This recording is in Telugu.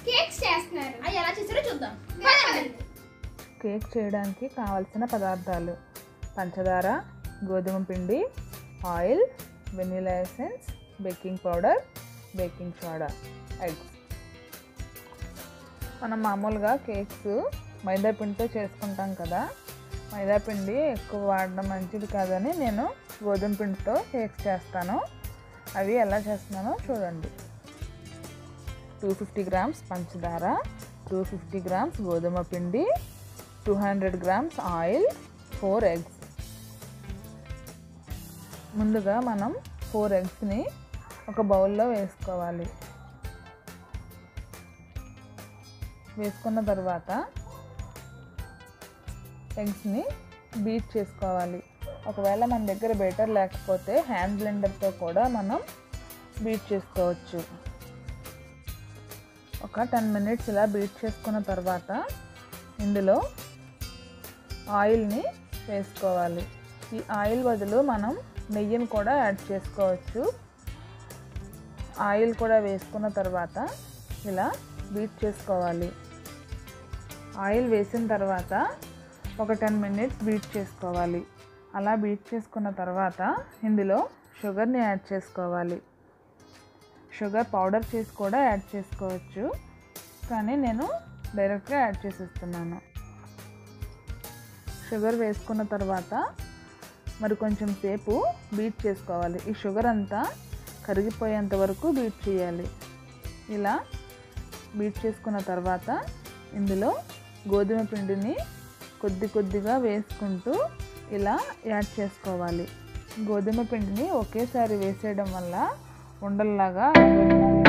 కేక్స్ చేస్తున్నారు. అవి ఎలా చేస్తారో చూద్దాం. కేక్ చేయడానికి కావలసిన పదార్థాలు: పంచదార, గోధుమ పిండి, oil, vanilla essence, baking powder, baking soda, eggs. మనం మామూలుగా కేక్స్ మైదా పిండితో చేసుకుంటాం కదా, మైదా పిండి ఎక్కువ వాడడం మంచిది కాదని నేను గోధుమ పిండితో కేక్స్ చేస్తాను. అవి ఎలా చేస్తున్నానో చూడండి. 250 గ్రామ్స్ పంచదార, 250 గ్రామ్స్ గోధుమ పిండి, 200 గ్రామ్స్ ఆయిల్, 4 ఎగ్స్. ముందుగా మనం 4 ఎగ్స్ని ఒక బౌల్లో వేసుకోవాలి. వేసుకున్న తర్వాత ఎగ్స్ని బీట్ చేసుకోవాలి. ఒకవేళ మన దగ్గర బేటర్ లేకపోతే హ్యాండ్ బ్లెండర్తో కూడా మనం బీట్ చేసుకోవచ్చు. ఒక 10 మినిట్స్ ఇలా బీట్ చేసుకున్న తర్వాత ఇందులో ఆయిల్ని వేసుకోవాలి. ఈ ఆయిల్ బదులు మనం నెయ్యిని కూడా యాడ్ చేసుకోవచ్చు. ఆయిల్ కూడా వేసుకున్న తర్వాత ఇలా బీట్ చేసుకోవాలి. ఆయిల్ వేసిన తర్వాత ఒక 10 మినిట్స్ బీట్ చేసుకోవాలి. అలా బీట్ చేసుకున్న తర్వాత ఇందులో షుగర్ని యాడ్ చేసుకోవాలి. షుగర్ పౌడర్ చేసి కూడా యాడ్ చేసుకోవచ్చు, కానీ నేను డైరెక్ట్గా యాడ్ చేసేస్తున్నాను. షుగర్ వేసుకున్న తర్వాత మరి కొంచెం సేపు బీట్ చేసుకోవాలి. ఈ షుగర్ అంతా కరిగిపోయేంత వరకు బీట్ చేయాలి. ఇలా బీట్ చేసుకున్న తర్వాత ఇందులో గోధుమ పిండిని కొద్ది కొద్దిగా వేసుకుంటూ ఇలా యాడ్ చేసుకోవాలి. గోధుమ పిండిని ఒకేసారి వేసేయడం వల్ల ఉండల్లాగా అయిపోతుంది.